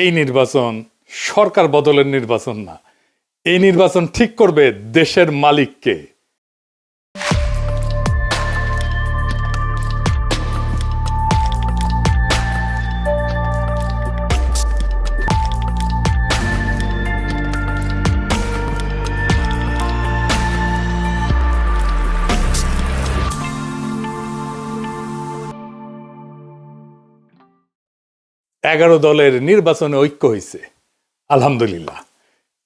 এই নির্বাচন সরকার বদলের নির্বাচন না, এই নির্বাচন ঠিক করবে দেশের মালিককে। এগারো দলের নির্বাচনে ঐক্য হয়েছে, আলহামদুলিল্লাহ।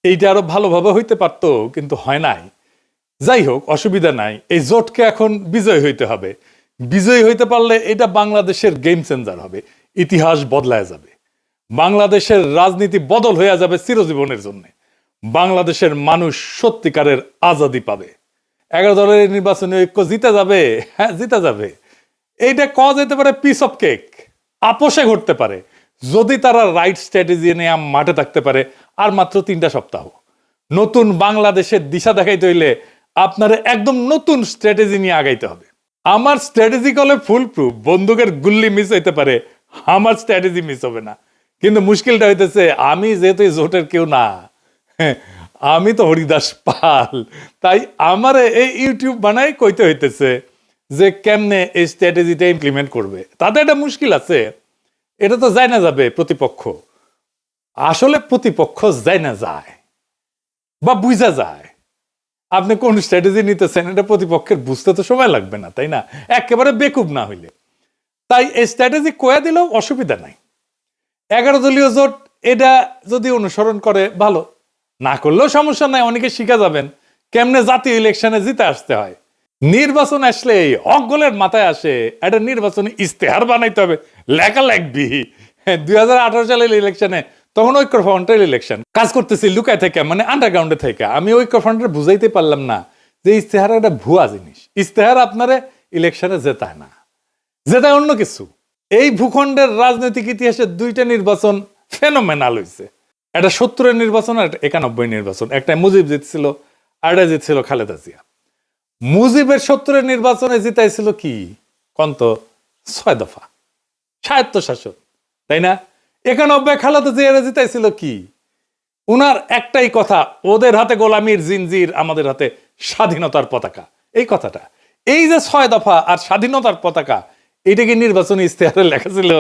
এইটা আরো ভালোভাবে হইতে পারতো, কিন্তু হয় নাই। যাই হোক, অসুবিধা নাই। এই জোটকে এখন বিজয় হইতে হবে। বিজয়ী হইতে পারলে এটা বাংলাদেশের গেম চেঞ্জার হবে, ইতিহাস বদলায় যাবে, বাংলাদেশের রাজনীতি বদল হয়ে যাবে চিরজীবনের জন্য। বাংলাদেশের মানুষ সত্যিকারের আজাদি পাবে। এগারো দলের নির্বাচনে ঐক্য জিতে যাবে, হ্যাঁ জিতে যাবে। এইটা কওয়া যেতে পারে পিস অফ কেক, আপোষে ঘটতে পারে যদি তারা রাইট স্ট্র্যাটেজি নিয়ে মাঠে থাকতে পারে। আর মাত্র 3টা সপ্তাহ। নতুন বাংলাদেশের দিশা দেখাইতে হইলে আপনার একদম নতুন স্ট্র্যাটেজি নিয়ে আগাইতে হবে। আমার স্ট্র্যাটেজি কলে ফুল প্রুফ, বন্দুকের গুল্লি মিস হইতে পারে, আমার স্ট্র্যাটেজি মিস হবে না। কিন্তু মুশকিলটা হইতেছে, আমি যেহেতু জোটের কেউ না, আমি তো হরিদাস পাল, তাই আমার এই ইউটিউব বানাই কইতে হইতেছে যে কেমনে এই স্ট্র্যাটেজিটা ইমপ্লিমেন্ট করবে। তাতে একটা মুশকিল আছে, এটা তো যায় না যাবে প্রতিপক্ষ। আসলে প্রতিপক্ষ যায় না যায় বা বুঝা যায় আপনি কোন স্ট্র্যাটেজি নিতেছেন, এটা প্রতিপক্ষের বুঝতে তো সময় লাগবে না, তাই না? একেবারে বেকুব না হইলে। তাই এই স্ট্র্যাটেজি কয়া দিলেও অসুবিধা নাই। 11 দলীয় জোট এটা যদি অনুসরণ করে ভালো, না করলেও সমস্যা নাই। অনেকে শিখা যাবেন কেমনে জাতীয় ইলেকশনে জিতে আসতে হয়। নির্বাচন আসলে অগলের মাথায় আসে একটা নির্বাচনী ইস্তেহার বানাইতে হবে, লেখা লাগবি। 2018 সালের ইলেকশনে তখন ঐক্যফ্রন্টের ইলেকশন কাজ করতেছি লুকায় থেকে, মানে আন্ডারগ্রাউন্ডে থেকে। আমি ঐক্যফ্রন্টের বুঝাইতে পারলাম না যে ইস্তেহার একটা ভুয়া জিনিস। ইস্তেহার আপনারে ইলেকশনে জেতায় না, জেতায় অন্য কিছু। এই ভূখণ্ডের রাজনৈতিক ইতিহাসে 2টা নির্বাচন ফেনোমেনাল হয়েছে। একটা 70-এর নির্বাচন আর 91 নির্বাচন। একটা মুজিব জিতছিল, আর একটা জিতছিল খালেদা জিয়া। মুজিবের 70-এর নির্বাচনে জিতাইছিল কি কন্ত 6 দফা স্বায়ত্তশাসন, তাই না? 91 খালেদা জিয়া জিতাইছিল কি? উনার একটাই কথা, ওদের হাতে গোলামির জিনজির, আমাদের হাতে স্বাধীনতার পতাকা। এই কথাটা, এই যে 6 দফা আর স্বাধীনতার পতাকা, এটা কি নির্বাচনী ইস্তেহারে লেখা ছিল?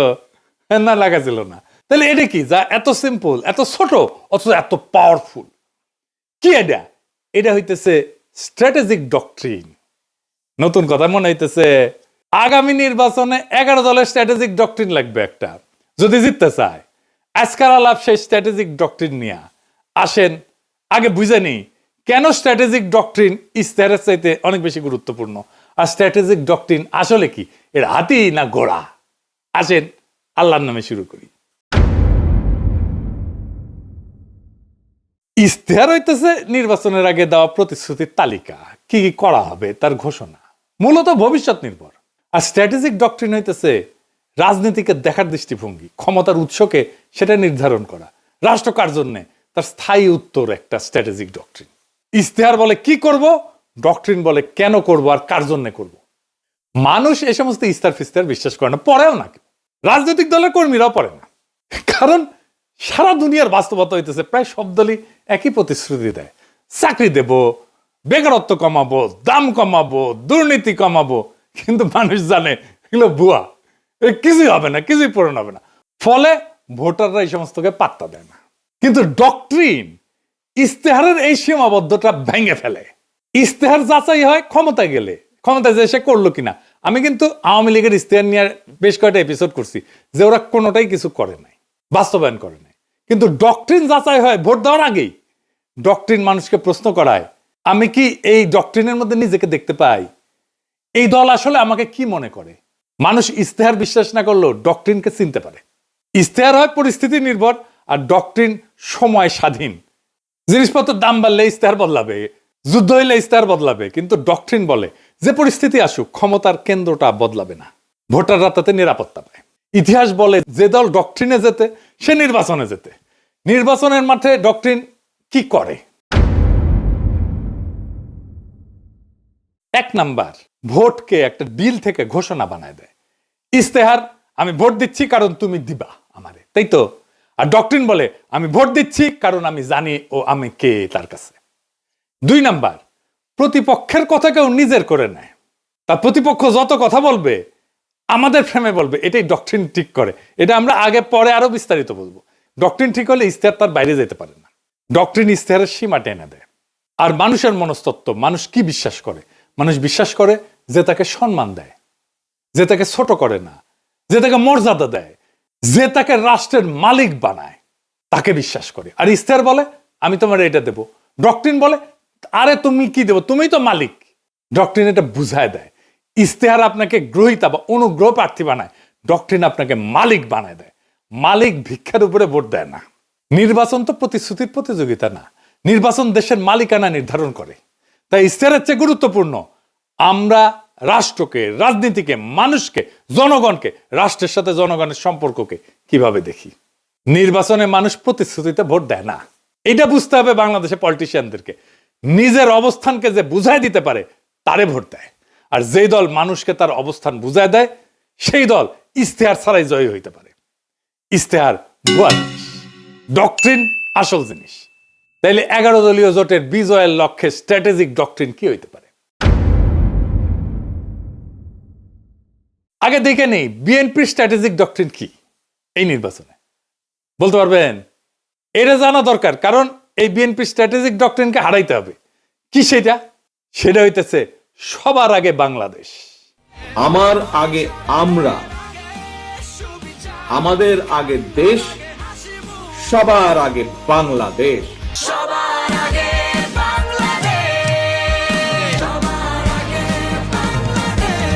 না, লেখা ছিল না। তাহলে এটা কি যা এত সিম্পল, এত ছোট, অথচ এত পাওয়ারফুল? কি এটা? এটা হইতেছে স্ট্র্যাটেজিক ডক্ট্রিন। নতুন কথা মনে হইতেছে, আগামী নির্বাচনে 11 দলের স্ট্র্যাটেজিক ডক্ট্রিন লাগবে একটা, যদি জিততে চায়। আজকাল আলাপ সেই স্ট্র্যাটেজিক ডক্ট্রিন নিয়ে আসেন। আগে বুঝে নি কেন স্ট্র্যাটেজিক ডক্ট্রিন ইস্তেহারের চাইতে অনেক বেশি গুরুত্বপূর্ণ, আর স্ট্র্যাটেজিক ডক্ট্রিন আসলে কি, এর হাতি না ঘোড়া? আসেন আল্লাহর নামে শুরু করি। ইস্তেহার হইতেছে নির্বাচনের আগে দেওয়া প্রতিশ্রুতির তালিকা, কি কি করা হবে তার ঘোষণা, মূলত ভবিষ্যৎ নির্ভর। আর স্ট্র্যাটেজিক ডক্ট্রিন হইতেছে রাজনীতিকে দেখার দৃষ্টিভঙ্গি, ক্ষমতার উৎসকে সেটা নির্ধারণ করা, রাষ্ট্র কার জন্য, তার স্থায়ী উত্তর একটা স্ট্র্যাটেজিক ডক্ট্রিন। ইস্তেহার বলে কি করব, ডক্ট্রিন বলে কেন করব আর কার জন্য করব। মানুষ এই সমস্ত ইস্তার ফিস্তার বিশ্বাস করে না, পড়েও না। রাজনৈতিক দলের কর্মীরাও পড়ে না, কারণ সারা দুনিয়ার বাস্তবতা হইতেছে প্রায় সব দলই একই প্রতিশ্রুতি দেয়। চাকরি দেব, বেকারত্ব কমাবো, দাম কমাবো, দুর্নীতি কমাবো, কিন্তু মানুষ জানে এগুলো ভুয়া, কিছুই হবে না, কিছুই পূরণ হবে না। ফলে ভোটাররা এই সমস্তকে পাত্তা দেয় না। কিন্তু ডক্ট্রিন ইস্তেহারের এই সীমাবদ্ধতা ভেঙে ফেলে। ইস্তেহার যাচাই হয় ক্ষমতায় গেলে, ক্ষমতায় যে সে করলো কিনা। আমি কিন্তু আওয়ামী লীগের ইস্তেহার নিয়ে বেশ কয়েকটা এপিসোড করছি যে ওরা কোনোটাই কিছু করে নাই, বাস্তবায়ন করে নাই। কিন্তু ডক্ট্রিন যাচাই হয় ভোট দেওয়ার আগেই। ডক্ট্রিন মানুষকে প্রশ্ন করায়, আমি কি এই ডক্ট্রিনের মধ্যে নিজেকে দেখতে পাই? এই দল আসলে আমাকে কি মনে করে? মানুষ ইস্তেহার বিশ্বাস না করলেও ডক্ট্রিনকে চিনতে পারে। ইস্তেহার হয় পরিস্থিতি নির্ভর, আর ডক্ট্রিন সময় স্বাধীন। জিনিসপত্রের দাম বাড়লে ইস্তেহার বদলাবে, যুদ্ধ হইলে ইস্তেহার বদলাবে, কিন্তু ডক্ট্রিন বলে যে পরিস্থিতি আসুক ক্ষমতার কেন্দ্রটা বদলাবে না, ভোটাররা তাতে নিরাপত্তা পায়। ইতিহাস বলে যে দল ডক্ট্রিনে যেতে সে নির্বাচনে যেতে। নির্বাচনের মাঠে ডক্ট্রিন কি করে? 1 নাম্বার, ভোটকে একটা ডিল থেকে ঘোষণা বানায় দেয়। ইস্তেহার, আমি ভোট দিচ্ছি কারণ তুমি দিবা আমারে, তাই তো? আর ডক্ট্রিন বলে আমি ভোট দিচ্ছি কারণ আমি জানি ও আমি কে তার কাছে। 2 নাম্বার, প্রতিপক্ষের কথা কেউ নিজের করে নেয়। তার প্রতিপক্ষ যত কথা বলবে আমাদের ফ্রেমে বলবে, এটাই ডক্ট্রিন ঠিক করে। এটা আমরা আগে পরে আরো বিস্তারিত বলবো। ডক্ট্রিন ঠিক হলে ইশতেহার তার বাইরে যেতে পারে না। ডক্ট্রিন ইশতেহারের সীমা টেনে দেয়। আর মানুষের মনস্তত্ত্ব, মানুষ কি বিশ্বাস করে? মানুষ বিশ্বাস করে যে তাকে সম্মান দেয়, যে তাকে ছোট করে না, যে তাকে মর্যাদা দেয়, যে তাকে রাষ্ট্রের মালিক বানায়, তাকে বিশ্বাস করে। আর ইশতেহার বলে আমি তোমার এটা দেব। ডক্ট্রিন বলে আরে তুমি কি দেবো, তুমি তো মালিক। ডক্ট্রিন এটা বুঝায় দেয়। ইশতেহার আপনাকে গ্রহীতা বা অনুগ্রহ প্রার্থী বানায়, ডক্ট্রিন আপনাকে মালিক বানায় দেয়। মালিক ভিক্ষার উপরে ভোট দেয় না। নির্বাচন তো প্রতিশ্রুতির প্রতিযোগিতা না, নির্বাচন দেশের মালিকানা নির্ধারণ করে। তাই ইশতেহারের চেয়ে গুরুত্বপূর্ণ আমরা রাষ্ট্রকে, রাজনীতিকে, মানুষকে, জনগণকে, রাষ্ট্রের সাথে জনগণের সম্পর্ককে কিভাবে দেখি। নির্বাচনে মানুষ প্রতিশ্রুতিতে ভোট দেয় না, এটা বুঝতে হবে বাংলাদেশের পলিটিশিয়ানদেরকে। নিজের অবস্থানকে যে বুঝাই দিতে পারে তারে ভোট দেয়। আর যেই দল মানুষকে তার অবস্থান বুঝায় দেয় সেই দল ইশতেহার ছাড়াই জয়ী হইতে পারে। ইশতেহার ভুয়া জিনিস, ডক্ট্রিন আসল জিনিস। তাইলে 11 দলীয় জোটের বিজয়ের লক্ষ্যে স্ট্র্যাটেজিক ডক্ট্রিন কি হইতে পারে? আগে দেখে নেই বিএনপির স্ট্র্যাটেজিক ডক্ট্রিন কি এই নির্বাচনে, বলতে পারবেন? এটা জানা দরকার, কারণ এই বিএনপির স্ট্র্যাটেজিক ডক্ট্রিনকে হারাইতে হবে। কি সেটা? সেটা হইতেছে সবার আগে বাংলাদেশ। আমার আগে আমরা, আমাদের আগে দেশ, সবার আগে বাংলাদেশ। সবার আগে বাংলাদেশ, সবার আগে বাংলাদেশ।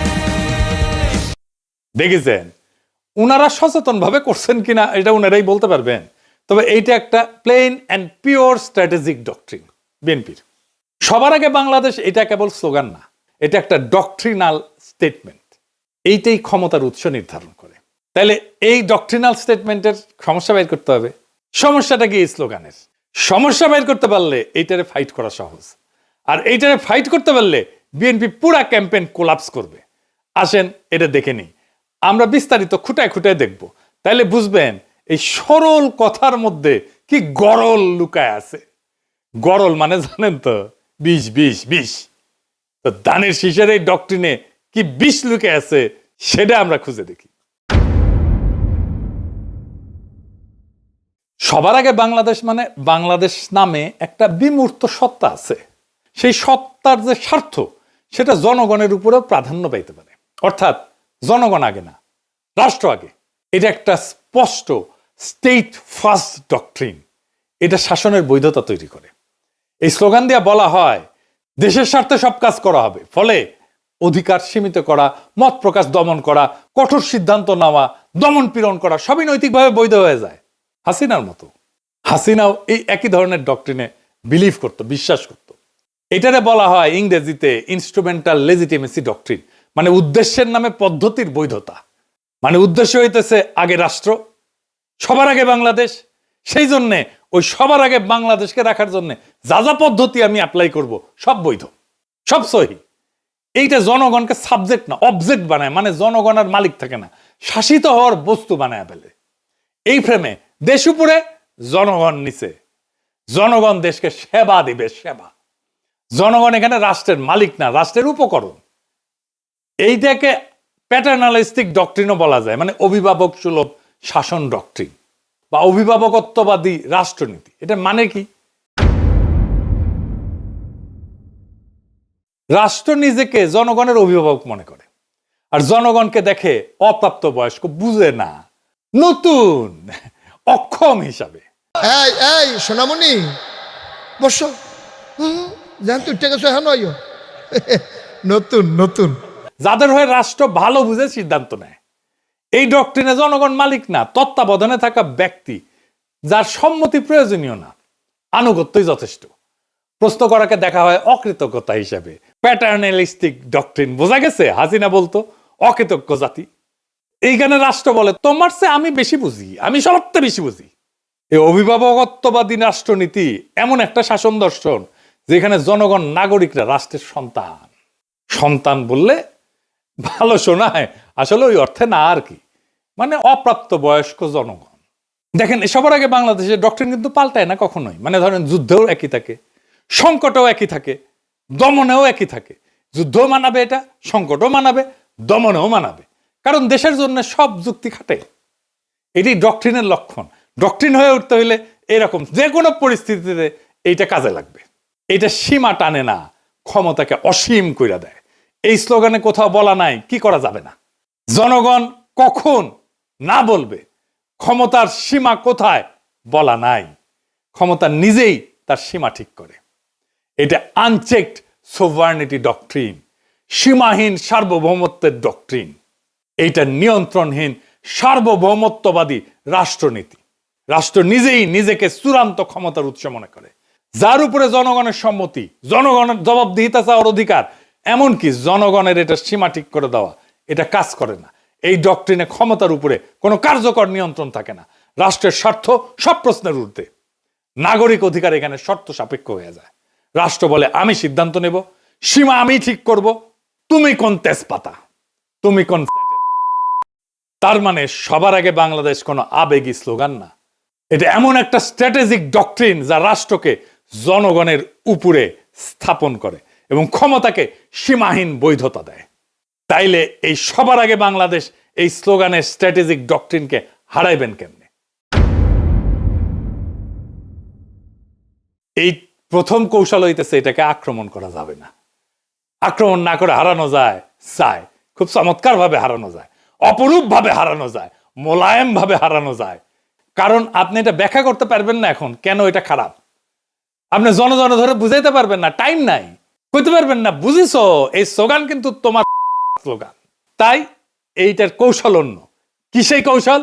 দেখেছেন উনারা সচেতন ভাবে করছেন কিনা এটা উনারাই বলতে পারবেন। তবে এইটা একটা plain and pure strategic doctrine বিএনপির। সবার আগে বাংলাদেশ এটা কেবল স্লোগান না, এটা একটা ডক্ট্রিনাল স্টেটমেন্ট। এইটাই ক্ষমতার উৎস নির্ধারণ করে। তাহলে এই ডক্ট্রিনাল স্টেটমেন্টের সমস্যা বের করতে হবে। সমস্যাটা কি? এই স্লোগানের সমস্যা বের করতে পারলে এইটারে ফাইট করা সহজ। আর এইটারে ফাইট করতে পারলে বিএনপি পুরা ক্যাম্পেইন কোলাপস করবে। আসেন এটা দেখে নিই, আমরা বিস্তারিত খুঁটায় খুঁটায় দেখব। তাইলে বুঝবেন এই সরল কথার মধ্যে কি গরল লুকায় আছে। গরল মানে জানেন তো, বিষ বিষ বিষ। তো দানের শীষের এই ডক্ট্রিনে কি বিষ লুকে আছে সেটা আমরা খুঁজে দেখি। সবার আগে বাংলাদেশ মানে বাংলাদেশ নামে একটা বিমূর্ত সত্তা আছে। সেই সত্তার যে স্বার্থ সেটা জনগণের উপরেও প্রাধান্য পাইতে পারে। অর্থাৎ জনগণ আগে না, রাষ্ট্র আগে। এটা একটা স্পষ্ট স্টেট ফার্স্ট ডক্ট্রিন। এটা শাসনের বৈধতা তৈরি করে। এই স্লোগান দিয়ে বলা হয় দেশের স্বার্থে সব কাজ করা হবে, ফলে অধিকার সীমিত করা, মত প্রকাশ দমন করা, কঠোর সিদ্ধান্ত নেওয়া, দমন পীড়ন করা সবই নৈতিকভাবে বৈধ হয়ে যায়। হাসিনার মতো। হাসিনাও এই একই ধরনের ডক্ট্রিনে বিলিভ করত, বিশ্বাস করত। এটারে বলা হয় ইংরেজিতে ইনস্ট্রুমেন্টাল লেজিটিমেসি ডক্ট্রিন, মানে উদ্দেশ্যের নামে পদ্ধতির বৈধতা। মানে উদ্দেশ্য হইতেছে আগে রাষ্ট্র, সবার আগে বাংলাদেশ। সেই জন্যে ওই সবার আগে বাংলাদেশকে রাখার জন্য যা যা পদ্ধতি আমি অ্যাপ্লাই করব সব বৈধ, সব সহি। এইটা জনগণকে সাবজেক্ট না অবজেক্ট বানায়, মানে জনগণ আর মালিক থাকে না, শাসিত হওয়ার বস্তু বানায় ফেলে। এই ফ্রেমে দেশ উপরে, জনগণ নিচে। জনগণ দেশকে সেবা দিবে, সেবা। জনগণ এখানে রাষ্ট্রের মালিক না, রাষ্ট্রের উপকরণ। এইটাকে প্যাটার্নালিস্টিক ডক্ট্রিনও বলা যায়, মানে অভিভাবক সুলভ শাসন ডক্ট্রিন বা অভিভাবকত্ববাদী রাষ্ট্রনীতি। এটা মানে কি? রাষ্ট্র নিজেকে জনগণের অভিভাবক মনে করে, আর জনগণকে দেখে অপ্রাপ্ত বয়স্ক, বুঝে না, নতুন, অক্ষম হিসাবে। এই এই সোনামণি বসো, জান তুই টেকে হ্যাঁ নয় নতুন নতুন। যাদের হয়ে রাষ্ট্র ভালো বুঝে সিদ্ধান্ত নেয়। এই ডক্ট্রিনে জনগণ মালিক না, তত্ত্বাবধানে থাকা ব্যক্তি, যার সম্মতি প্রয়োজনীয় না, আনুগত্যই যথেষ্ট। প্রশ্ন করাকে দেখা হয় অকৃতজ্ঞতা হিসাবে। Paternalistic doctrine. বোঝা গেছে হাসিনা বলতো অকৃতজ্ঞ জাতি। এইখানে রাষ্ট্র বলে তোমার চেয়ে আমি বেশি বুঝি, আমি সবচেয়ে বেশি বুঝি। এই অভিভাবকত্ববাদী রাষ্ট্রনীতি এমন একটা শাসন দর্শন যেখানে জনগণ নাগরিকরা রাষ্ট্রের সন্তান। সন্তান বললে ভালো শোনায়, আসলে ওই অর্থে না আর কি, মানে অপ্রাপ্ত বয়স্ক জনগণ। দেখেন সবার আগে বাংলাদেশের ডক্টরিন কিন্তু পাল্টায় না কখনোই। মানে ধরেন যুদ্ধেও একই থাকে, সংকটেও একই থাকে, দমনেও একই থাকে। যুদ্ধও মানাবে, এটা সংকটও মানাবে, দমনেও মানাবে, কারণ দেশের জন্য সব যুক্তি খাটে। এটি ডক্টরিনের লক্ষণ। ডক্টরিন হয়ে উঠতে হইলে এরকম যে কোনো পরিস্থিতিতে এইটা কাজে লাগবে। এটা সীমা টানে না, ক্ষমতাকে অসীম কইরা দেয়। এই স্লোগানে কোথাও বলা নাই কি করা যাবে না, জনগণ কখন না বলবে, ক্ষমতার সীমা কোথায় বলা নাই। ক্ষমতা নিজেই তার সীমা ঠিক করে। এটা আনচেকড সোভার্নিটি ডক্ট্রিন, সীমাহীন সার্বভৌমত্বের ডক্ট্রিন। এইটা নিয়ন্ত্রণহীন সার্বভৌমত্ববাদী রাষ্ট্রনীতি। রাষ্ট্র নিজেই নিজেকে চূড়ান্ত ক্ষমতার উৎস মনে করে, যার উপরে জনগণের সম্মতি, জনগণের জবাবদিহিতা চাওয়ার অধিকার, এমনকি জনগণের এটা সীমা ঠিক করে দেওয়া, এটা কাজ করে না। এই ডক্ট্রিনে ক্ষমতার উপরে কোনো কার্যকর নিয়ন্ত্রণ থাকে না। রাষ্ট্রের স্বার্থ সব প্রশ্নের ঊর্ধ্বে। নাগরিক অধিকার এখানে শর্ত সাপেক্ষ হয়ে যায়। রাষ্ট্র বলে আমি সিদ্ধান্ত নেব, সীমা আমি ঠিক করব, তুমি কোন তেজপাতা, তুমি কোন। তার মানে সবার আগে বাংলাদেশ কোনো আবেগী স্লোগান না, এটা এমন একটা স্ট্র্যাটেজিক ডক্ট্রিন যা রাষ্ট্রকে জনগণের উপরে স্থাপন করে এবং ক্ষমতাকে সীমাহীন বৈধতা দেয়। তাইলে এই সবার আগে বাংলাদেশ এই স্লোগানের স্ট্র্যাটেজিক ডক্ট্রিনকে হারাইবেন কেমনে? এই প্রথম কৌশল হইতেছে এটাকে আক্রমণ করা যাবে না। আক্রমণ না করে হারানো যায়, খুব চমৎকার ভাবে হারানো যায়, অপরূপ ভাবে হারানো যায়, মোলায়েম ভাবে হারানো যায়। কারণ আপনি এটা ব্যাখ্যা করতে পারবেন না এখন কেন এটা খারাপ। আপনি জন ধরে বুঝাইতে পারবেন না, টাইম নাই, কইতে পারবেন না বুঝিস এই স্লোগান কিন্তু তোমার স্লোগান। তাই এইটার কৌশল অন্য। কি সেই কৌশল?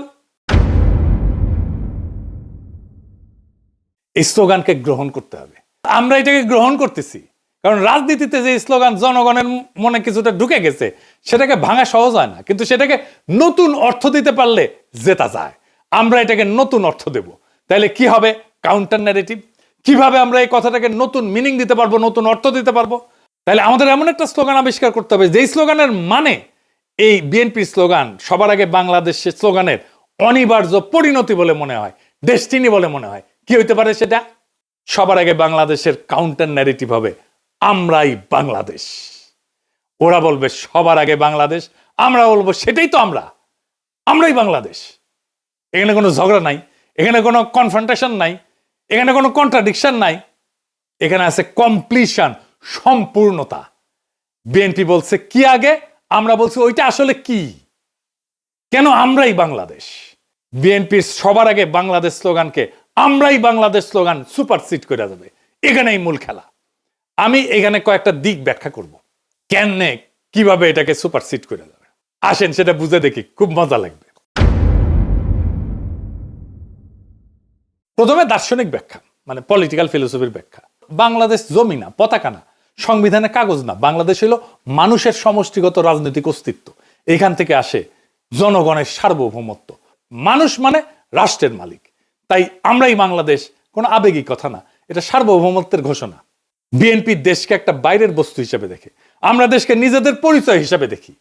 এই স্লোগানকে গ্রহণ করতে হবে। আমরা এটাকে গ্রহণ করতেছি কারণ রাজনীতিতে যে স্লোগান জনগণের মনে কিছুটা ঢুকে গেছে, সেটাকে ভাঙা সহজ হয় না, কিন্তু সেটাকে নতুন অর্থ দিতে পারলে জেতা যায়। আমরা এটাকে নতুন অর্থ দেব। তাহলে কি হবে? Counter narrative. কিভাবে আমরা এই কথাটাকে নতুন মিনিং দিতে পারবো, নতুন অর্থ দিতে পারবো? তাহলে আমাদের এমন একটা স্লোগান আবিষ্কার করতে হবে যেই স্লোগানের মানে এই বিএনপির স্লোগান সবার আগে বাংলাদেশের স্লোগানের অনিবার্য পরিণতি বলে মনে হয়, ডেস্টিনি বলে মনে হয়। কি হইতে পারে সেটা? সবার আগে বাংলাদেশের কাউন্টার ন্যারেটিভ হবে আমরাই বাংলাদেশ। ওরা বলবে সবার আগে বাংলাদেশ, আমরা বলবো সেটাই তো আমরাই বাংলাদেশ। এখানে কোনো ঝগড়া নাই, এখানে কোনো কনফ্রন্টেশন নাই, এখানে কোনো কন্ট্রাডিকশন নাই, এখানে আছে কমপ্লিশন, সম্পূর্ণতা। বিএনপি বলছে কি আগে, আমরা বলছি ওইটা আসলে কি, কেন আমরাই বাংলাদেশ। বিএনপির সবার আগে বাংলাদেশ স্লোগানকে আমরাই বাংলাদেশ স্লোগান সুপারসিড করে যাবে। এখানেই মূল খেলা। আমি এখানে কয়েকটা দিক ব্যাখ্যা করব কেন, কিভাবে এটাকে সুপারসিড করে যাবে। আসেন সেটা বুঝে দেখি, খুব মজা লাগবে। প্রথমে দার্শনিক ব্যাখ্যা, মানে পলিটিক্যাল ফিলোসফির ব্যাখ্যা। বাংলাদেশ জমি না, পতাকা না, সংবিধানের কাগজ না। বাংলাদেশ হলো মানুষের সমষ্টিগত রাজনৈতিক অস্তিত্ব। এখান থেকে আসে জনগণের সার্বভৌমত্ব। মানুষ মানে রাষ্ট্রের মালিক। তাই আমরাই বাংলাদেশ কোনো আবেগী কথা না, এটা সার্বভৌমত্বের ঘোষণা। বিএনপি দেশকে একটা বাইরের বস্তু হিসেবে দেখে, আমরা দেশকে নিজেদের পরিচয় হিসেবে দেখি।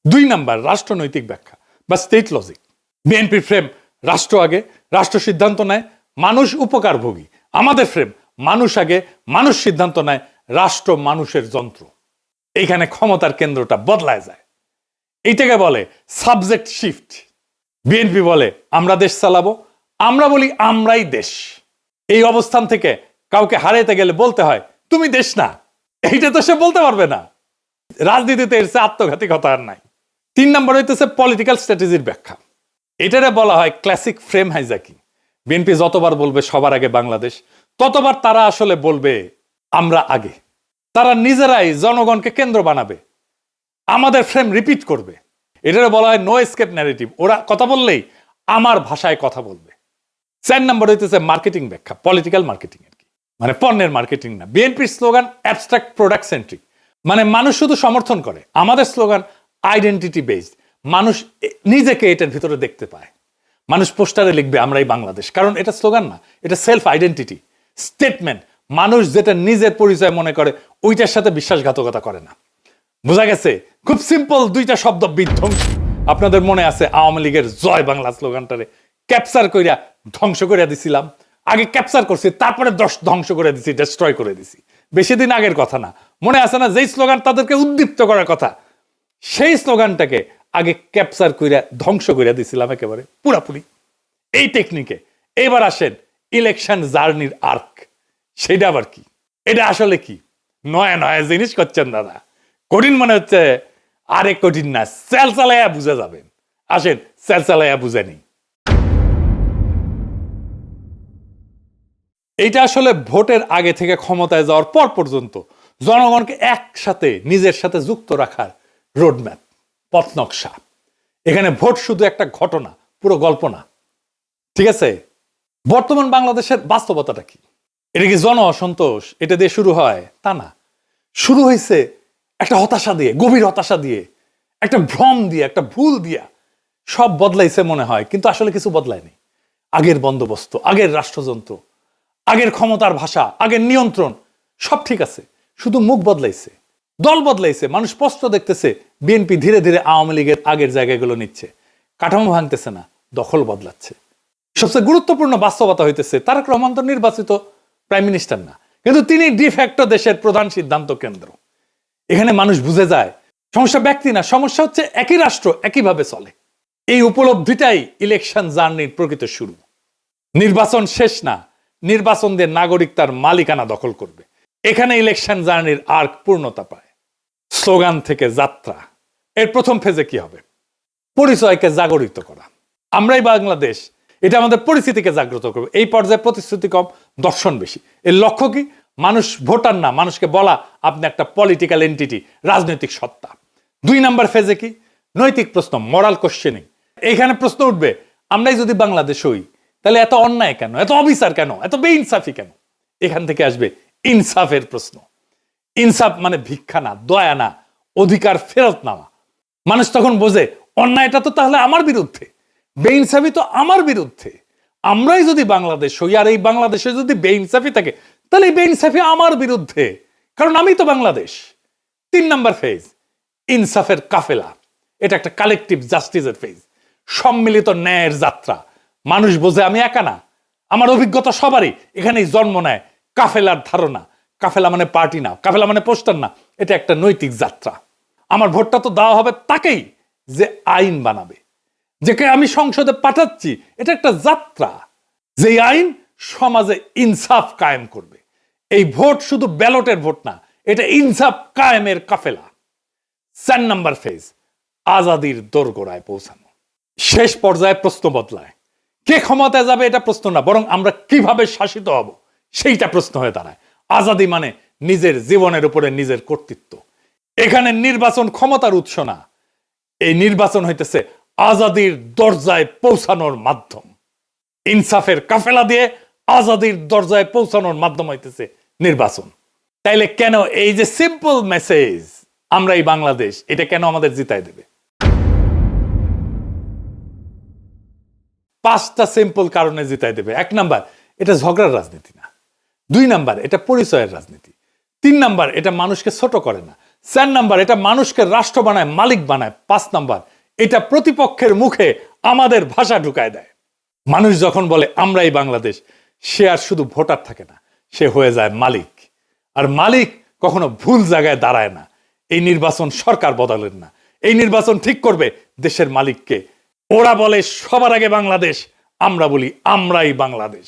2 নাম্বার, রাষ্ট্রনৈতিক ব্যাখ্যা বা স্টেট লজিক। বিএনপির ফ্রেম রাষ্ট্র আগে, রাষ্ট্র সিদ্ধান্ত নেয়, মানুষ উপকারভোগী। আমাদের ফ্রেম মানুষ আগে, মানুষ সিদ্ধান্ত নেয়, রাষ্ট্র মানুষের যন্ত্র। এইখানে ক্ষমতার কেন্দ্রটা বদলায় যায়। এইটাকে বলে সাবজেক্ট শিফট। বিএনপি বলে আমরা দেশ চালাবো, আমরা বলি আমরাই দেশ। এই অবস্থান থেকে কাউকে হারাইতে গেলে বলতে হয় তুমি দেশ না। এইটা তো সে বলতে পারবে না। রাজনীতিতে এর চেয়ে আত্মঘাতী কথা আর নাই। 3 নম্বর হইতেছে পলিটিক্যাল স্ট্র্যাটেজির ব্যাখ্যা। এটারে বলা হয় ক্লাসিক ফ্রেম হাইজ্যাকিং। বিএনপি যতবার বলবে সবার আগে বাংলাদেশ, ততবার তারা আসলে বলবে আমরা আগে। তারা নিজেরাই জনগণকে কেন্দ্র বানাবে, আমাদের ফ্রেম রিপিট করবে। এটারে বলা হয় নো এসকেপ ন্যারেটিভ। ওরা কথা বললেই আমার ভাষায় কথা বলবে। 4 নম্বর হইতেছে মার্কেটিং ব্যাখ্যা, পলিটিক্যাল মার্কেটিং আর কি, মানে পণ্যের মার্কেটিং না। বিএনপির স্লোগান অ্যাবস্ট্রাক্ট প্রোডাক্ট সেন্ট্রিক, মানে মানুষ শুধু সমর্থন করে। আমাদের স্লোগান আইডেন্টিটি বেসড, মানুষ নিজেকে এটার ভিতরে দেখতে পায়। মানুষ পোস্টারে লিখবে আমরাই বাংলাদেশ, কারণ এটা স্লোগান না, এটা সেলফ আইডেন্টিটি স্টেটমেন্ট। মানুষ যেটা নিজের পরিচয় মনে করে ওইটার সাথে বিশ্বাসঘাতকতা করে না। বোঝা গেছে? খুব সিম্পল 2টা শব্দ, বিধ্বংসী। আপনাদের মনে আছে আওয়ামী লীগের জয় বাংলা স্লোগানটারে ক্যাপচার কইরা ধ্বংস করে দিছিলাম, আগে ক্যাপচার করছি তারপরে ধ্বংস করে দিছি, ডেস্ট্রয় করে দিছি। বেশি দিন আগের কথা না, মনে আছে না যেই স্লোগান তাদেরকে উদ্দীপ্ত করার কথা, সেই স্লোগানটাকে আগে ক্যাপচার কইরা ধ্বংস করে দিছিলাম একেবারে পুরাপুরি। এই টেকনিকে এবার আসেন ইলেকশন জার্নির আর্ক, সেটা আবার কি? এটা আসলে কি? নয়া নয়া জিনিস করছেন দাদা, কঠিন মনে হচ্ছে, আরে কঠিন না, সেল চালাইয়া বুঝে যাবেন। আসেন সেল চালাইয়া বুঝে নিই। এইটা আসলে ভোটের আগে থেকে ক্ষমতায় যাওয়ার পর পর্যন্ত জনগণকে একসাথে নিজের সাথে যুক্ত রাখার রোডম্যাপ, পথ নকশা। এখানে ভোট শুধু একটা ঘটনা, পুরো গল্প না, ঠিক আছে? বর্তমান বাংলাদেশের বাস্তবতাটা কি? এটা কি জন অসন্তোষ এটা দিয়ে শুরু হয়? তা না, শুরু হয়েছে একটা হতাশা দিয়ে, গভীর হতাশা দিয়ে, একটা ভ্রম দিয়ে, একটা ভুল দিয়া। সব বদলাইছে মনে হয়, কিন্তু আসলে কিছু বদলায়নি। আগের বন্দোবস্ত, আগের রাষ্ট্রযন্ত্র, আগের ক্ষমতার ভাষা, আগের নিয়ন্ত্রণ সব ঠিক আছে, শুধু মুখ বদলাইছে, দল বদলাইছে। মানুষ স্পষ্ট দেখতেছে বিএনপি ধীরে ধীরে আওয়ামী লীগের আগের জায়গাগুলো নিচ্ছে, কাঠামো ভাঙতেছে না, দখল বদলাচ্ছে। সবচেয়ে গুরুত্বপূর্ণ বাস্তবতা হইতেছে তারেক রহমান তো নির্বাচিত প্রাইম মিনিস্টার না, কিন্তু তিনি ডিফ্যাক্টো দেশের প্রধান সিদ্ধান্ত কেন্দ্র। এখানে মানুষ বুঝে যায় সমস্যা ব্যক্তি না, সমস্যা হচ্ছে একই রাষ্ট্র একইভাবে চলে। এই উপলব্ধিটাই ইলেকশন জার্নির প্রকৃত শুরু। নির্বাচন শেষ না, নির্বাচন দিয়ে নাগরিক তার মালিকানা দখল করবে। এখানে ইলেকশন জার্নির আর্ক পূর্ণতা পায়। স্লোগান থেকে যাত্রা, এর প্রথম ফেজে কি হবে? পরিচয়কে জাগরিত করা। আমরাই বাংলাদেশ, এটা আমাদের পরিস্থিতিকে জাগ্রত করবে। এই পর্যায়ে প্রতিশ্রুতি কম, দর্শন বেশি। এর লক্ষ্য কি? মানুষ ভোটার না, মানুষকে বলা আপনি একটা পলিটিক্যাল এন্টিটি, রাজনৈতিক সত্তা। 2 নাম্বার ফেজে কি? নৈতিক প্রশ্ন, মরাল কোশ্চেনিং। এখানে প্রশ্ন উঠবে, আমরাই যদি বাংলাদেশ হই তাহলে এত অন্যায় কেন, এত অবিচার কেন, এত বেইনসাফি কেন? এখান থেকে আসবে ইনসাফের প্রশ্ন। ইনসাফ মানে ভিক্ষা না, দয়া না, অধিকার ফেরত নেওয়া। মানুষ তখন বোঝে অন্যায়টা তো তাহলে আমার বিরুদ্ধে, বেইনসাফি তো আমার বিরুদ্ধে। আমরাই যদি বাংলাদেশ হই আর এই বাংলাদেশে যদি বেইনসাফি থাকে তাহলে এই বেইনসাফি আমার বিরুদ্ধে, কারণ আমি তো বাংলাদেশ। 3 নাম্বার ফেজ, ইনসাফের কাফেলা। এটা একটা কালেকটিভ জাস্টিসের ফেজ, সম্মিলিত ন্যায়ের যাত্রা। মানুষ বোঝে আমি একা না, আমার অভিজ্ঞতা সবারই। এখানেই জন্ম নেয় কাফেলার ধারণা। কাফেলা মানে পার্টি না, কাফেলা মানে পোস্টার না, এটা একটা নৈতিক যাত্রা। আমার ভোটটা তো দেওয়া হবে তাকেই যে আইন বানাবে, যাকে আমি সংসদে পাঠাচ্ছি। এটা একটা যাত্রা, যে আইন সমাজে ইনসাফ কায়েম করবে। এই ভোট শুধু ব্যালটের ভোট না, এটা ইনসাফ কায়েমের কাফেলা। 4 নাম্বার ফেজ, আজাদির দোরগোড়ায় পৌঁছানো। শেষ পর্যায়ে প্রশ্ন বদলায়, কে ক্ষমতায় যাবে এটা প্রশ্ন না, বরং আমরা কিভাবে শাসিত হব সেইটা প্রশ্ন হয়ে দাঁড়ায়। আজাদি মানে নিজের জীবনের উপরে নিজের কর্তৃত্ব। এখানে নির্বাচন ক্ষমতার উৎস না, এই নির্বাচন হইতেছে আজাদির দরজায় পৌঁছানোর মাধ্যম। ইনসাফের কাফেলা দিয়ে আজাদির দরজায় পৌঁছানোর মাধ্যম হইতেছে নির্বাচন। তাইলে কেন এই যে সিম্পল মেসেজ আমরা এই বাংলাদেশ, এটা কেন আমাদের জিতায় দেবে? 5টা সিম্পল কারণে জিতায় দেবে। 1 নাম্বার, এটা ঝগড়ার রাজনীতি না। 2 নাম্বার, এটা পরিচয়ের রাজনীতি। 3 নাম্বার, এটা মানুষকে ছোট করে না। 4 নাম্বার, এটা মানুষকে রাষ্ট্র বানায়, মালিক বানায়। 5 নাম্বার, এটা প্রতিপক্ষের মুখে আমাদের ভাষা ঢুকায় দেয়। মানুষ যখন বলে আমরাই বাংলাদেশ, সে আর শুধু ভোটার থাকে না, সে হয়ে যায় মালিক। আর মালিক কখনো ভুল জায়গায় দাঁড়ায় না। এই নির্বাচন সরকার বদলেন না, এই নির্বাচন ঠিক করবে দেশের মালিককে। ওরা বলে সবার আগে বাংলাদেশ, আমরা বলি আমরাই বাংলাদেশ।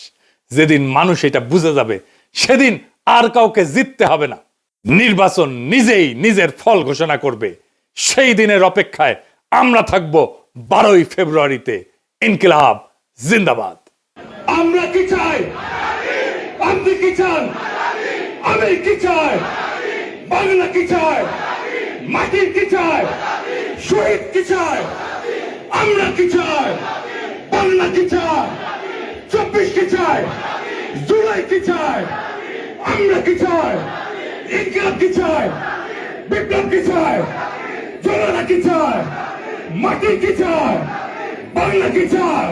যেদিন মানুষ এটা বুঝে যাবে সেদিন আর কাউকে জিততে হবে না। নির্বাচন নিজেই নিজের ফল ঘোষণা করবে। সেই দিনের অপেক্ষায় আমরা থাকবো 12ই ফেব্রুয়ারিতে। ইনকিলাব জিন্দাবাদ। আমরা কি চাই? আপনি কি চান? আমি কি চাই? বাংলা কি চায়? মাটির কি চায়? শহীদ কি চায়? আমরা কি চাই? বাংলা কি চায়? 24 কি চায়? জুলাই কি চায়? আমরা কি চাই? ইনকিলাব কি চায়? বিপ্লব কি চায়? জনতা কি চায়? মাটি কি চায়? বাংলা কি চায়?